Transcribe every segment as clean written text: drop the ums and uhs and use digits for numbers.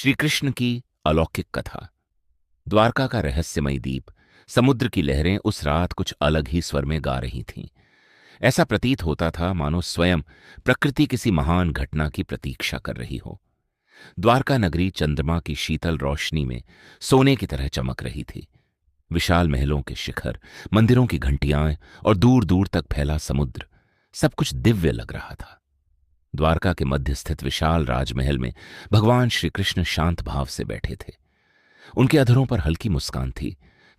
श्री कृष्ण की अलौकिक कथा। द्वारका का रहस्यमयी द्वीप। समुद्र की लहरें उस रात कुछ अलग ही स्वर में गा रही थीं। ऐसा प्रतीत होता था मानो स्वयं प्रकृति किसी महान घटना की प्रतीक्षा कर रही हो। द्वारका नगरी चंद्रमा की शीतल रोशनी में सोने की तरह चमक रही थी। विशाल महलों के शिखर, मंदिरों की घंटियां और दूर दूर तक फैला समुद्र, सब कुछ दिव्य लग रहा था। द्वारका के मध्य स्थित विशाल राजमहल में भगवान श्री कृष्ण शांत भाव से बैठे थे। उनके अधरों पर हल्की मुस्कान थी,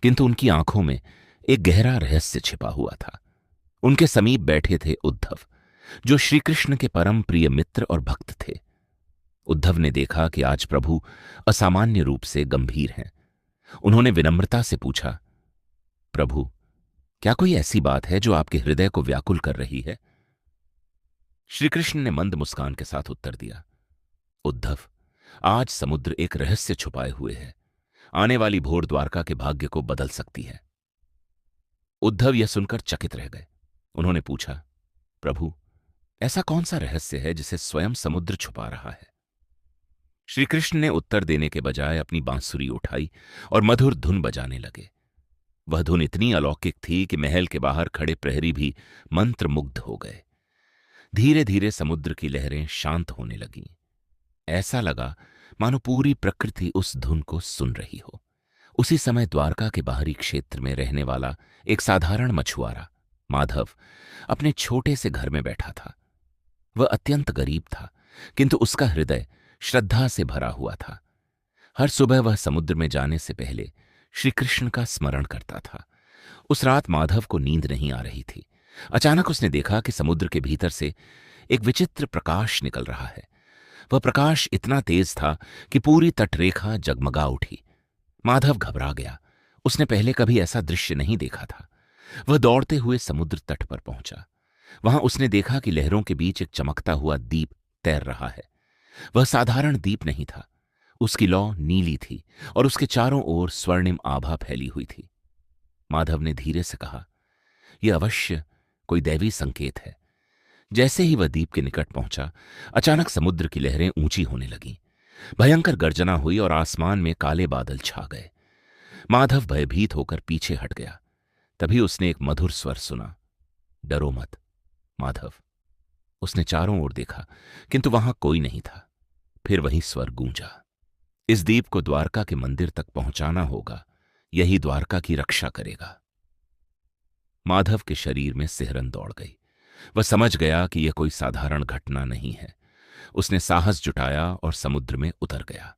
किंतु उनकी आंखों में एक गहरा रहस्य छिपा हुआ था। उनके समीप बैठे थे उद्धव, जो श्री कृष्ण के परम प्रिय मित्र और भक्त थे। उद्धव ने देखा कि आज प्रभु असामान्य रूप से गंभीर हैं। उन्होंने विनम्रता से पूछा, प्रभु, क्या कोई ऐसी बात है जो आपके हृदय को व्याकुल कर रही है? श्री कृष्ण ने मंद मुस्कान के साथ उत्तर दिया, उद्धव, आज समुद्र एक रहस्य छुपाए हुए है। आने वाली भोर द्वारका के भाग्य को बदल सकती है। उद्धव यह सुनकर चकित रह गए। उन्होंने पूछा, प्रभु, ऐसा कौन सा रहस्य है जिसे स्वयं समुद्र छुपा रहा है? श्री कृष्ण ने उत्तर देने के बजाय अपनी बांसुरी उठाई और मधुर धुन बजाने लगे। वह धुन इतनी अलौकिक थी कि महल के बाहर खड़े प्रहरी भी मंत्रमुग्ध हो गए। धीरे धीरे समुद्र की लहरें शांत होने लगीं। ऐसा लगा मानो पूरी प्रकृति उस धुन को सुन रही हो। उसी समय द्वारका के बाहरी क्षेत्र में रहने वाला एक साधारण मछुआरा माधव अपने छोटे से घर में बैठा था। वह अत्यंत गरीब था, किंतु उसका हृदय श्रद्धा से भरा हुआ था। हर सुबह वह समुद्र में जाने से पहले श्री कृष्ण का स्मरण करता था। उस रात माधव को नींद नहीं आ रही थी। अचानक उसने देखा कि समुद्र के भीतर से एक विचित्र प्रकाश निकल रहा है। वह प्रकाश इतना तेज था कि पूरी तटरेखा जगमगा उठी। माधव घबरा गया। उसने पहले कभी ऐसा दृश्य नहीं देखा था। वह दौड़ते हुए समुद्र तट पर पहुंचा। वहां उसने देखा कि लहरों के बीच एक चमकता हुआ दीप तैर रहा है। वह साधारण दीप नहीं था। उसकी लौ नीली थी और उसके चारों ओर स्वर्णिम आभा फैली हुई थी। माधव ने धीरे से कहा, यह अवश्य कोई दैवी संकेत है। जैसे ही वह दीप के निकट पहुंचा, अचानक समुद्र की लहरें ऊंची होने लगीं। भयंकर गर्जना हुई और आसमान में काले बादल छा गए। माधव भयभीत होकर पीछे हट गया। तभी उसने एक मधुर स्वर सुना, डरो मत माधव। उसने चारों ओर देखा, किंतु वहां कोई नहीं था। फिर वही स्वर गूंजा, इस दीप को द्वारका के मंदिर तक पहुंचाना होगा। यही द्वारका की रक्षा करेगा। माधव के शरीर में सिहरन दौड़ गई। वह समझ गया कि यह कोई साधारण घटना नहीं है। उसने साहस जुटाया और समुद्र में उतर गया।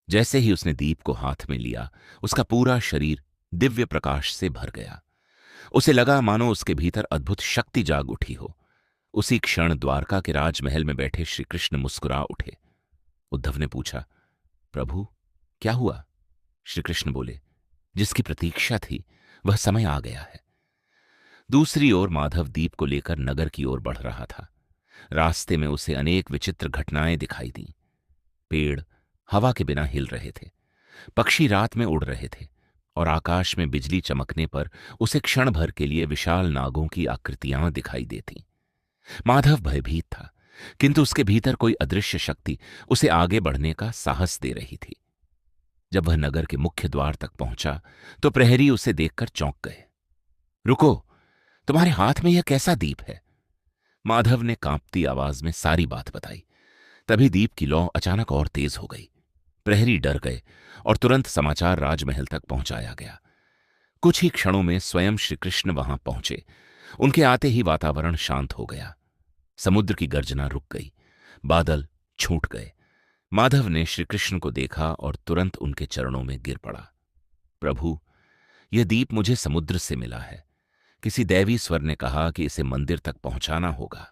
जैसे ही उसने दीप को हाथ में लिया, उसका पूरा शरीर दिव्य प्रकाश से भर गया। उसे लगा मानो उसके भीतर अद्भुत शक्ति जाग उठी हो। उसी क्षण द्वारका के राजमहल में बैठे श्री कृष्ण मुस्कुरा उठे। उद्धव ने पूछा, प्रभु, क्या हुआ? श्री कृष्ण बोले, जिसकी प्रतीक्षा थी वह समय आ गया है। दूसरी ओर माधव दीप को लेकर नगर की ओर बढ़ रहा था। रास्ते में उसे अनेक विचित्र घटनाएं दिखाई दीं। पेड़ हवा के बिना हिल रहे थे, पक्षी रात में उड़ रहे थे और आकाश में बिजली चमकने पर उसे क्षण भर के लिए विशाल नागों की आकृतियां दिखाई देती। माधव भयभीत था, किंतु उसके भीतर कोई अदृश्य शक्ति उसे आगे बढ़ने का साहस दे रही थी। जब वह नगर के मुख्य द्वार तक पहुंचा तो प्रहरी उसे देखकर चौंक गए। रुको, तुम्हारे हाथ में यह कैसा दीप है? माधव ने कांपती आवाज में सारी बात बताई। तभी दीप की लौ अचानक और तेज हो गई। प्रहरी डर गए और तुरंत समाचार राजमहल तक पहुंचाया गया। कुछ ही क्षणों में स्वयं श्री कृष्ण वहां पहुंचे। उनके आते ही वातावरण शांत हो गया। समुद्र की गर्जना रुक गई। बादल छूट गए। माधव ने श्री कृष्ण को देखा और तुरंत उनके चरणों में गिर पड़ा। प्रभु, यह दीप मुझे समुद्र से मिला है। किसी दैवी स्वर ने कहा कि इसे मंदिर तक पहुंचाना होगा।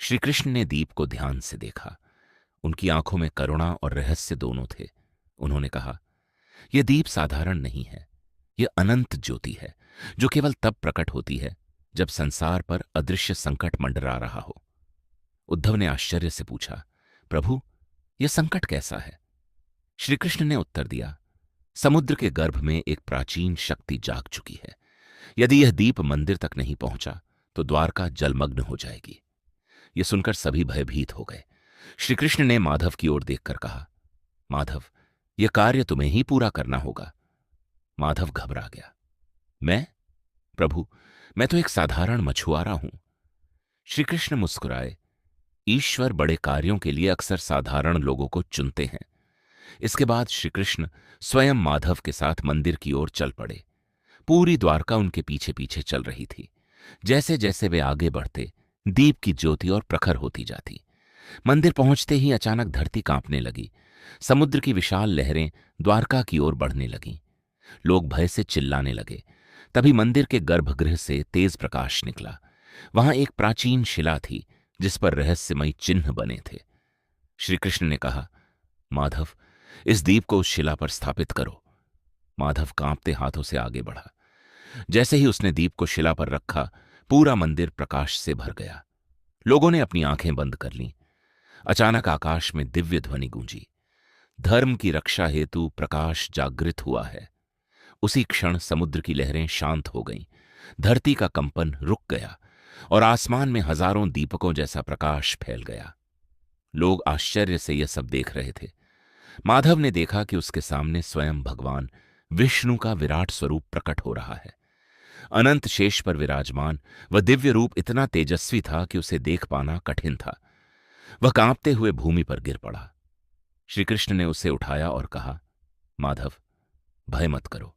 श्री कृष्ण ने दीप को ध्यान से देखा। उनकी आंखों में करुणा और रहस्य दोनों थे। उन्होंने कहा, यह दीप साधारण नहीं है। यह अनंत ज्योति है, जो केवल तब प्रकट होती है जब संसार पर अदृश्य संकट मंडरा रहा हो। उद्धव ने आश्चर्य से पूछा, प्रभु, यह संकट कैसा है? श्री कृष्ण ने उत्तर दिया, समुद्र के गर्भ में एक प्राचीन शक्ति जाग चुकी है। यदि यह दीप मंदिर तक नहीं पहुंचा तो द्वारका जलमग्न हो जाएगी। यह सुनकर सभी भयभीत हो गए। श्री कृष्ण ने माधव की ओर देखकर कहा, माधव, यह कार्य तुम्हें ही पूरा करना होगा। माधव घबरा गया। मैं? प्रभु, मैं तो एक साधारण मछुआरा हूं। श्री कृष्ण मुस्कुराए। ईश्वर बड़े कार्यों के लिए अक्सर साधारण लोगों को चुनते हैं। इसके बाद श्री कृष्ण स्वयं माधव के साथ मंदिर की ओर चल पड़े। पूरी द्वारका उनके पीछे पीछे चल रही थी। जैसे जैसे वे आगे बढ़ते, दीप की ज्योति और प्रखर होती जाती। मंदिर पहुंचते ही अचानक धरती कांपने लगी। समुद्र की विशाल लहरें द्वारका की ओर बढ़ने लगीं। लोग भय से चिल्लाने लगे। तभी मंदिर के गर्भगृह से तेज प्रकाश निकला। वहां एक प्राचीन शिला थी जिस पर रहस्यमयी चिन्ह बने थे। श्री कृष्ण ने कहा, माधव, इस दीप को उस शिला पर स्थापित करो। माधव कांपते हाथों से आगे बढ़ा। जैसे ही उसने दीप को शिला पर रखा, पूरा मंदिर प्रकाश से भर गया। लोगों ने अपनी आंखें बंद कर लीं। अचानक आकाश में दिव्य ध्वनि गूंजी, धर्म की रक्षा हेतु प्रकाश जागृत हुआ है। उसी क्षण समुद्र की लहरें शांत हो गईं, धरती का कंपन रुक गया और आसमान में हजारों दीपकों जैसा प्रकाश फैल गया। लोग आश्चर्य से यह सब देख रहे थे। माधव ने देखा कि उसके सामने स्वयं भगवान विष्णु का विराट स्वरूप प्रकट हो रहा है। अनंत शेष पर विराजमान वह दिव्य रूप इतना तेजस्वी था कि उसे देख पाना कठिन था। वह कांपते हुए भूमि पर गिर पड़ा। श्री कृष्ण ने उसे उठाया और कहा, माधव, भय मत करो।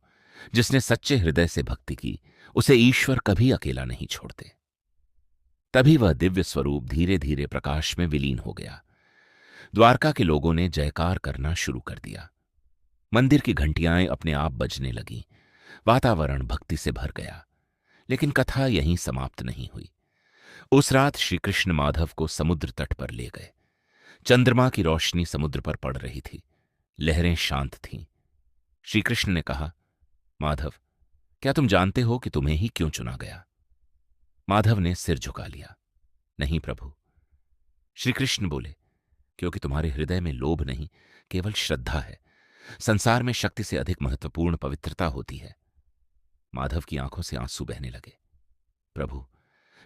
जिसने सच्चे हृदय से भक्ति की, उसे ईश्वर कभी अकेला नहीं छोड़ते। तभी वह दिव्य स्वरूप धीरे धीरे प्रकाश में विलीन हो गया। द्वारका के लोगों ने जयकार करना शुरू कर दिया। मंदिर की घंटियां अपने आप बजने लगीं। वातावरण भक्ति से भर गया। लेकिन कथा यहीं समाप्त नहीं हुई। उस रात श्री कृष्ण माधव को समुद्र तट पर ले गए। चंद्रमा की रोशनी समुद्र पर पड़ रही थी। लहरें शांत थीं। श्री कृष्ण ने कहा, माधव, क्या तुम जानते हो कि तुम्हें ही क्यों चुना गया? माधव ने सिर झुका लिया। नहीं प्रभु। श्री कृष्ण बोले, क्योंकि तुम्हारे हृदय में लोभ नहीं, केवल श्रद्धा है। संसार में शक्ति से अधिक महत्वपूर्ण पवित्रता होती है। माधव की आंखों से आंसू बहने लगे। प्रभु,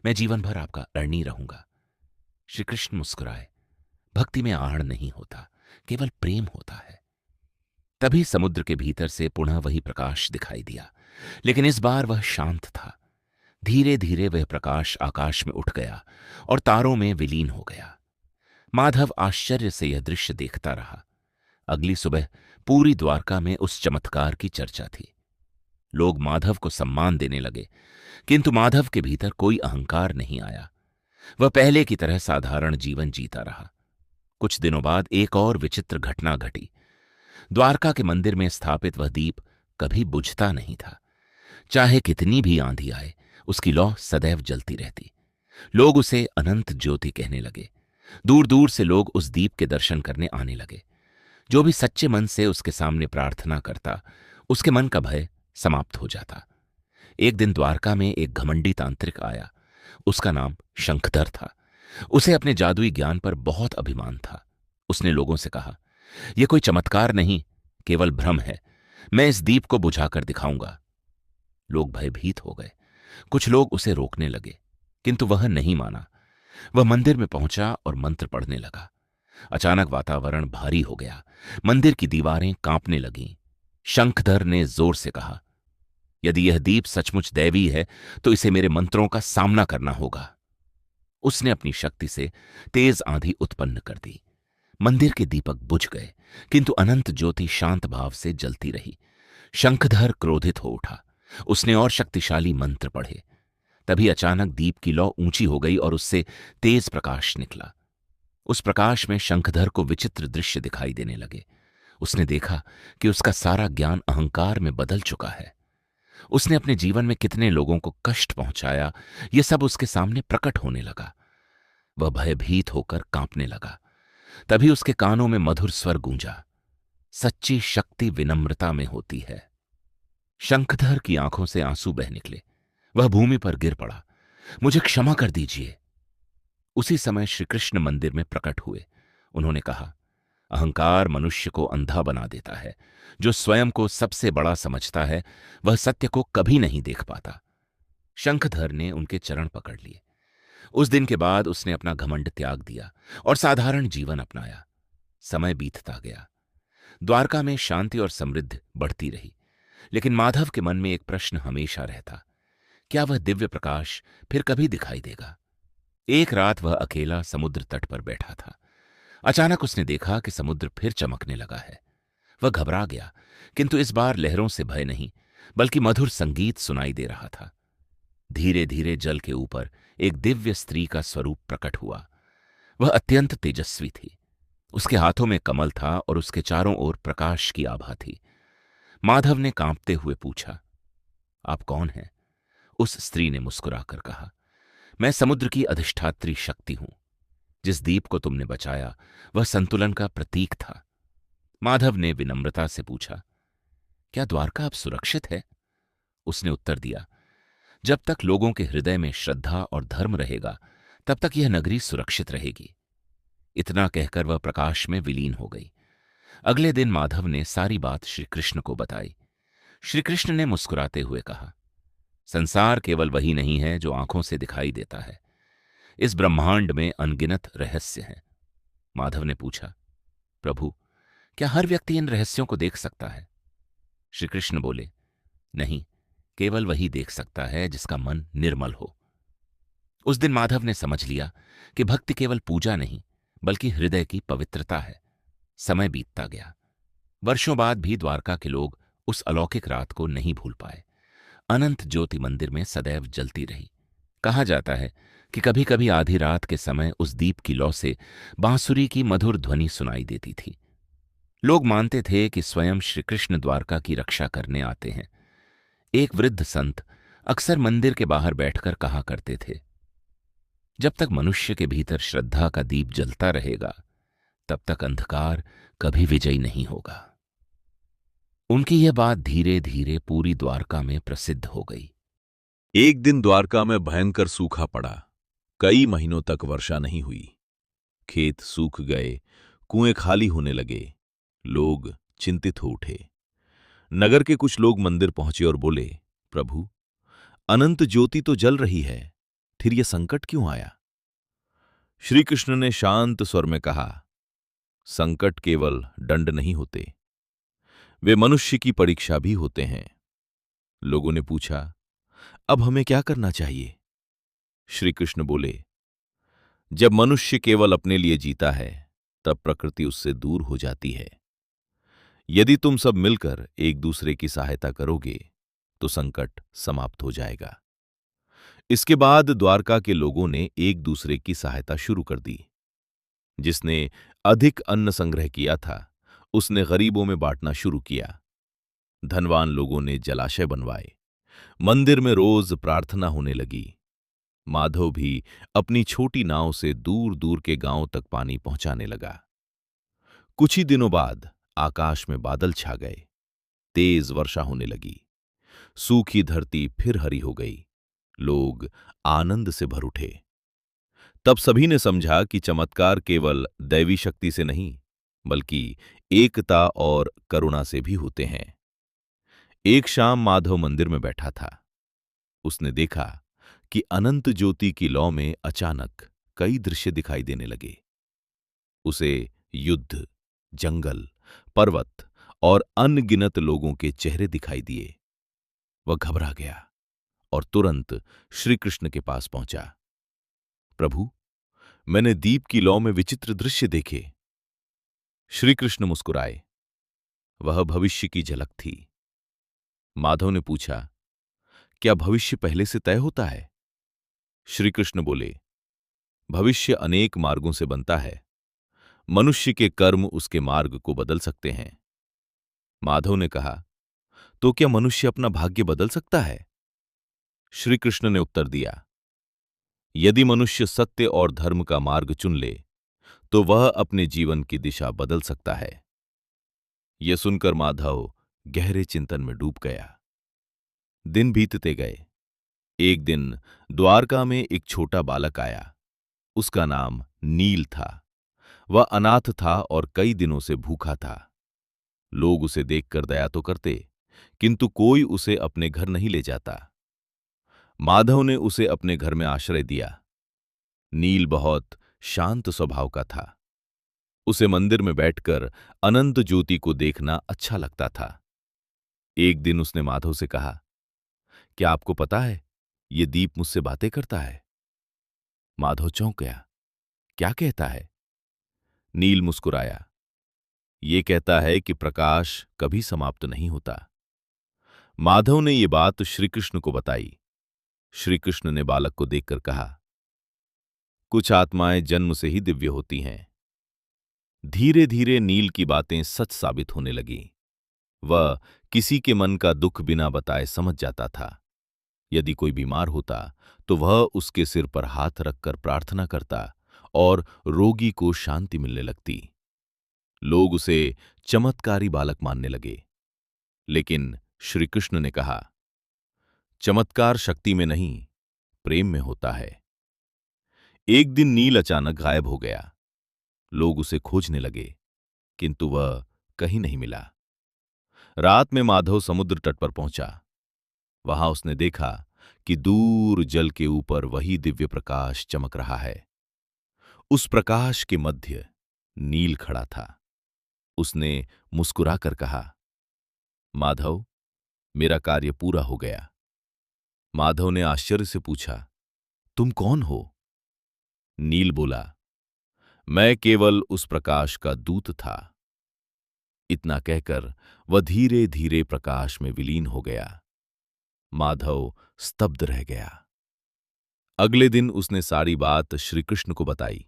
मैं जीवन भर आपका ऋणी रहूंगा। श्री कृष्ण मुस्कुराए। भक्ति में आहड़ नहीं होता, केवल प्रेम होता है। तभी समुद्र के भीतर से पुनः वही प्रकाश दिखाई दिया, लेकिन इस बार वह शांत था। धीरे धीरे वह प्रकाश आकाश में उठ गया और तारों में विलीन हो गया। माधव आश्चर्य से यह दृश्य देखता रहा। अगली सुबह पूरी द्वारका में उस चमत्कार की चर्चा थी। लोग माधव को सम्मान देने लगे, किंतु माधव के भीतर कोई अहंकार नहीं आया। वह पहले की तरह साधारण जीवन जीता रहा। कुछ दिनों बाद एक और विचित्र घटना घटी। द्वारका के मंदिर में स्थापित वह दीप कभी बुझता नहीं था। चाहे कितनी भी आंधी आए, उसकी लौ सदैव जलती रहती। लोग उसे अनंत ज्योति कहने लगे। दूर दूर से लोग उस दीप के दर्शन करने आने लगे। जो भी सच्चे मन से उसके सामने प्रार्थना करता, उसके मन का भय समाप्त हो जाता। एक दिन द्वारका में एक घमंडी तांत्रिक आया। उसका नाम शंखधर था। उसे अपने जादुई ज्ञान पर बहुत अभिमान था। उसने लोगों से कहा, यह कोई चमत्कार नहीं, केवल भ्रम है। मैं इस दीप को बुझाकर दिखाऊंगा। लोग भयभीत हो गए। कुछ लोग उसे रोकने लगे, किंतु वह नहीं माना। वह मंदिर में पहुंचा और मंत्र पढ़ने लगा। अचानक वातावरण भारी हो गया। मंदिर की दीवारें कांपने लगीं। शंखधर ने जोर से कहा, यदि यह दीप सचमुच दैवी है तो इसे मेरे मंत्रों का सामना करना होगा। उसने अपनी शक्ति से तेज आंधी उत्पन्न कर दी। मंदिर के दीपक बुझ गए, किंतु अनंत ज्योति शांत भाव से जलती रही। शंखधर क्रोधित हो उठा। उसने और शक्तिशाली मंत्र पढ़े। तभी अचानक दीप की लौ ऊंची हो गई और उससे तेज प्रकाश निकला। उस प्रकाश में शंखधर को विचित्र दृश्य दिखाई देने लगे। उसने देखा कि उसका सारा ज्ञान अहंकार में बदल चुका है। उसने अपने जीवन में कितने लोगों को कष्ट पहुंचाया, यह सब उसके सामने प्रकट होने लगा। वह भयभीत होकर कांपने लगा। तभी उसके कानों में मधुर स्वर गूंजा, सच्ची शक्ति विनम्रता में होती है। शंखधर की आंखों से आंसू बह निकले। वह भूमि पर गिर पड़ा। मुझे क्षमा कर दीजिए। उसी समय श्री कृष्ण मंदिर में प्रकट हुए। उन्होंने कहा, अहंकार मनुष्य को अंधा बना देता है। जो स्वयं को सबसे बड़ा समझता है, वह सत्य को कभी नहीं देख पाता। शंखधर ने उनके चरण पकड़ लिए। उस दिन के बाद उसने अपना घमंड त्याग दिया और साधारण जीवन अपनाया। समय बीतता गया। द्वारका में शांति और समृद्धि बढ़ती रही, लेकिन माधव के मन में एक प्रश्न हमेशा रहता, क्या वह दिव्य प्रकाश फिर कभी दिखाई देगा? एक रात वह अकेला समुद्र तट पर बैठा था। अचानक उसने देखा कि समुद्र फिर चमकने लगा है। वह घबरा गया, किंतु इस बार लहरों से भय नहीं, बल्कि मधुर संगीत सुनाई दे रहा था। धीरे धीरे जल के ऊपर एक दिव्य स्त्री का स्वरूप प्रकट हुआ। वह अत्यंत तेजस्वी थी। उसके हाथों में कमल था और उसके चारों ओर प्रकाश की आभा थी। माधव ने कांपते हुए पूछा, आप कौन हैं? उस स्त्री ने मुस्कुराकर कहा, मैं समुद्र की अधिष्ठात्री शक्ति हूं। जिस दीप को तुमने बचाया वह संतुलन का प्रतीक था। माधव ने विनम्रता से पूछा, क्या द्वारका अब सुरक्षित है? उसने उत्तर दिया, जब तक लोगों के हृदय में श्रद्धा और धर्म रहेगा तब तक यह नगरी सुरक्षित रहेगी। इतना कहकर वह प्रकाश में विलीन हो गई। अगले दिन माधव ने सारी बात श्री कृष्ण को बताई। श्री कृष्ण ने मुस्कुराते हुए कहा, संसार केवल वही नहीं है जो आंखों से दिखाई देता है। इस ब्रह्मांड में अनगिनत रहस्य हैं। माधव ने पूछा, प्रभु, क्या हर व्यक्ति इन रहस्यों को देख सकता है? श्री कृष्ण बोले, नहीं, केवल वही देख सकता है जिसका मन निर्मल हो। उस दिन माधव ने समझ लिया कि भक्ति केवल पूजा नहीं, बल्कि हृदय की पवित्रता है। समय बीतता गया। वर्षों बाद भी द्वारका के लोग उस अलौकिक रात को नहीं भूल पाए। अनंत ज्योति मंदिर में सदैव जलती रही। कहा जाता है कि कभी कभी आधी रात के समय उस दीप की लौ से बांसुरी की मधुर ध्वनि सुनाई देती थी। लोग मानते थे कि स्वयं श्री कृष्ण द्वारका की रक्षा करने आते हैं। एक वृद्ध संत अक्सर मंदिर के बाहर बैठकर कहा करते थे, जब तक मनुष्य के भीतर श्रद्धा का दीप जलता रहेगा तब तक अंधकार कभी विजयी नहीं होगा। उनकी यह बात धीरे धीरे पूरी द्वारका में प्रसिद्ध हो गई। एक दिन द्वारका में भयंकर सूखा पड़ा। कई महीनों तक वर्षा नहीं हुई। खेत सूख गए, कुएं खाली होने लगे। लोग चिंतित हो उठे। नगर के कुछ लोग मंदिर पहुंचे और बोले, प्रभु, अनंत ज्योति तो जल रही है, फिर यह संकट क्यों आया? श्री कृष्ण ने शांत स्वर में कहा, संकट केवल दंड नहीं होते, वे मनुष्य की परीक्षा भी होते हैं। लोगों ने पूछा, अब हमें क्या करना चाहिए? श्री कृष्ण बोले, जब मनुष्य केवल अपने लिए जीता है तब प्रकृति उससे दूर हो जाती है। यदि तुम सब मिलकर एक दूसरे की सहायता करोगे तो संकट समाप्त हो जाएगा। इसके बाद द्वारका के लोगों ने एक दूसरे की सहायता शुरू कर दी। जिसने अधिक अन्न संग्रह किया था उसने गरीबों में बांटना शुरू किया। धनवान लोगों ने जलाशय बनवाए। मंदिर में रोज प्रार्थना होने लगी। माधव भी अपनी छोटी नाव से दूर दूर के गांवों तक पानी पहुंचाने लगा। कुछ ही दिनों बाद आकाश में बादल छा गए। तेज वर्षा होने लगी। सूखी धरती फिर हरी हो गई। लोग आनंद से भर उठे। तब सभी ने समझा कि चमत्कार केवल दैवी शक्ति से नहीं, बल्कि एकता और करुणा से भी होते हैं। एक शाम माधव मंदिर में बैठा था। उसने देखा कि अनंत ज्योति की लौ में अचानक कई दृश्य दिखाई देने लगे। उसे युद्ध, जंगल, पर्वत और अनगिनत लोगों के चेहरे दिखाई दिए। वह घबरा गया और तुरंत श्री कृष्ण के पास पहुंचा। प्रभु, मैंने दीप की लौ में विचित्र दृश्य देखे। श्री कृष्ण मुस्कुराए। वह भविष्य की झलक थी। माधव ने पूछा, क्या भविष्य पहले से तय होता है? श्री कृष्ण बोले, भविष्य अनेक मार्गों से बनता है। मनुष्य के कर्म उसके मार्ग को बदल सकते हैं। माधव ने कहा, तो क्या मनुष्य अपना भाग्य बदल सकता है? श्री कृष्ण ने उत्तर दिया, यदि मनुष्य सत्य और धर्म का मार्ग चुन ले तो वह अपने जीवन की दिशा बदल सकता है। यह सुनकर माधव गहरे चिंतन में डूब गया। दिन बीतते गए। एक दिन द्वारका में एक छोटा बालक आया। उसका नाम नील था। वह अनाथ था और कई दिनों से भूखा था। लोग उसे देखकर दया तो करते, किंतु कोई उसे अपने घर नहीं ले जाता। माधव ने उसे अपने घर में आश्रय दिया। नील बहुत शांत स्वभाव का था। उसे मंदिर में बैठकर अनंत ज्योति को देखना अच्छा लगता था। एक दिन उसने माधव से कहा, क्या आपको पता है, ये दीप मुझसे बातें करता है? माधव चौंक गया। क्या कहता है? नील मुस्कुराया। ये कहता है कि प्रकाश कभी समाप्त नहीं होता। माधव ने ये बात श्री कृष्ण को बताई। श्री कृष्ण ने बालक को देखकर कहा, कुछ आत्माएं जन्म से ही दिव्य होती हैं। धीरे धीरे नील की बातें सच साबित होने लगीं। वह किसी के मन का दुख बिना बताए समझ जाता था। यदि कोई बीमार होता तो वह उसके सिर पर हाथ रखकर प्रार्थना करता और रोगी को शांति मिलने लगती। लोग उसे चमत्कारी बालक मानने लगे। लेकिन श्री कृष्ण ने कहा, चमत्कार शक्ति में नहीं, प्रेम में होता है। एक दिन नील अचानक गायब हो गया। लोग उसे खोजने लगे, किंतु वह कहीं नहीं मिला। रात में माधव समुद्र तट पर पहुंचा। वहां उसने देखा कि दूर जल के ऊपर वही दिव्य प्रकाश चमक रहा है। उस प्रकाश के मध्य नील खड़ा था। उसने मुस्कुराकर कहा, माधव, मेरा कार्य पूरा हो गया। माधव ने आश्चर्य से पूछा, तुम कौन हो? नील बोला, मैं केवल उस प्रकाश का दूत था। इतना कहकर वह धीरे धीरे प्रकाश में विलीन हो गया। माधव स्तब्ध रह गया। अगले दिन उसने सारी बात श्री कृष्ण को बताई।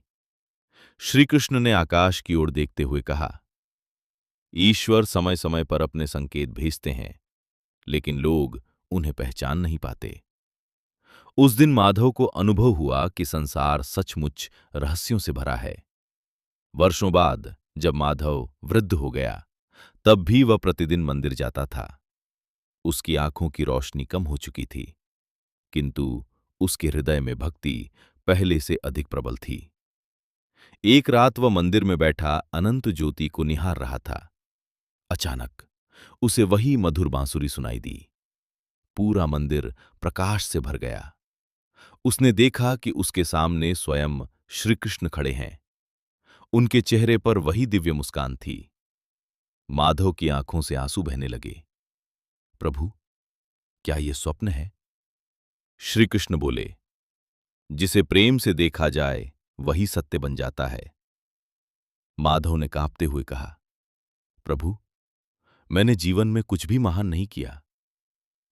श्री कृष्ण ने आकाश की ओर देखते हुए कहा, ईश्वर समय समय पर अपने संकेत भेजते हैं, लेकिन लोग उन्हें पहचान नहीं पाते। उस दिन माधव को अनुभव हुआ कि संसार सचमुच रहस्यों से भरा है। वर्षों बाद जब माधव वृद्ध हो गया, तब भी वह प्रतिदिन मंदिर जाता था। उसकी आंखों की रोशनी कम हो चुकी थी, किंतु उसके हृदय में भक्ति पहले से अधिक प्रबल थी। एक रात वह मंदिर में बैठा अनंत ज्योति को निहार रहा था। अचानक उसे वही मधुर बांसुरी सुनाई दी। पूरा मंदिर प्रकाश से भर गया। उसने देखा कि उसके सामने स्वयं श्री कृष्ण खड़े हैं। उनके चेहरे पर वही दिव्य मुस्कान थी। माधव की आंखों से आंसू बहने लगे। प्रभु, क्या ये स्वप्न है? श्री कृष्ण बोले, जिसे प्रेम से देखा जाए वही सत्य बन जाता है। माधव ने कांपते हुए कहा, प्रभु, मैंने जीवन में कुछ भी महान नहीं किया,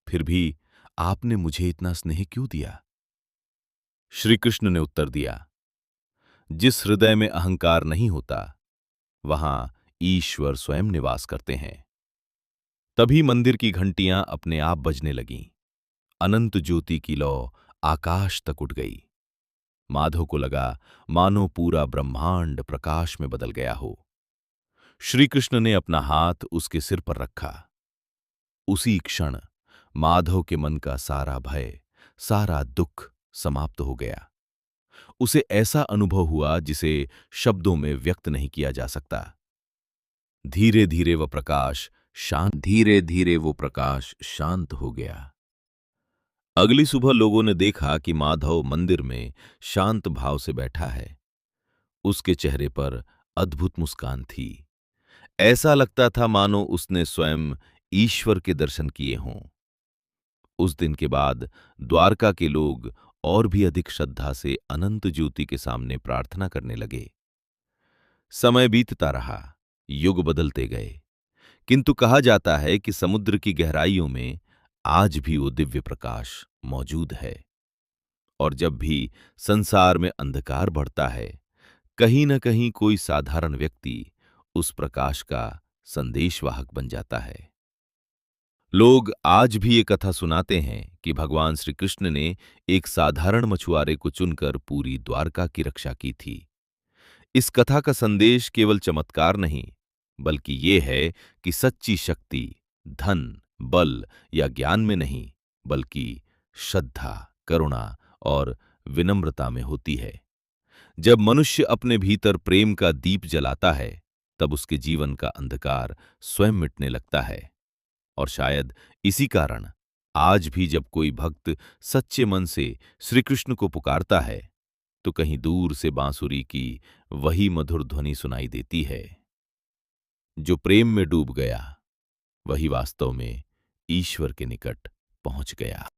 फिर भी आपने मुझे इतना स्नेह क्यों दिया? श्री कृष्ण ने उत्तर दिया, जिस हृदय में अहंकार नहीं होता, वहां ईश्वर स्वयं निवास करते हैं। तभी मंदिर की घंटियां अपने आप बजने लगीं। अनंत ज्योति की लौ आकाश तक उठ गई। माधव को लगा मानो पूरा ब्रह्मांड प्रकाश में बदल गया हो। श्री कृष्ण ने अपना हाथ उसके सिर पर रखा। उसी क्षण माधव के मन का सारा भय, सारा दुख समाप्त हो गया। उसे ऐसा अनुभव हुआ जिसे शब्दों में व्यक्त नहीं किया जा सकता। धीरे धीरे वो प्रकाश शांत हो गया। अगली सुबह लोगों ने देखा कि माधव मंदिर में शांत भाव से बैठा है। उसके चेहरे पर अद्भुत मुस्कान थी। ऐसा लगता था मानो उसने स्वयं ईश्वर के दर्शन किए हों। उस दिन के बाद द्वारका के लोग और भी अधिक श्रद्धा से अनंत ज्योति के सामने प्रार्थना करने लगे। समय बीतता रहा, युग बदलते गए, किंतु कहा जाता है कि समुद्र की गहराइयों में आज भी वो दिव्य प्रकाश मौजूद है। और जब भी संसार में अंधकार बढ़ता है, कहीं न कहीं कोई साधारण व्यक्ति उस प्रकाश का संदेशवाहक बन जाता है। लोग आज भी ये कथा सुनाते हैं कि भगवान श्री कृष्ण ने एक साधारण मछुआरे को चुनकर पूरी द्वारका की रक्षा की थी। इस कथा का संदेश केवल चमत्कार नहीं, बल्कि ये है कि सच्ची शक्ति धन, बल या ज्ञान में नहीं, बल्कि श्रद्धा, करुणा और विनम्रता में होती है। जब मनुष्य अपने भीतर प्रेम का दीप जलाता है, तब उसके जीवन का अंधकार स्वयं मिटने लगता है। और शायद इसी कारण आज भी जब कोई भक्त सच्चे मन से श्री कृष्ण को पुकारता है, तो कहीं दूर से बांसुरी की वही मधुर ध्वनि सुनाई देती है। जो प्रेम में डूब गया वही वास्तव में ईश्वर के निकट पहुंच गया।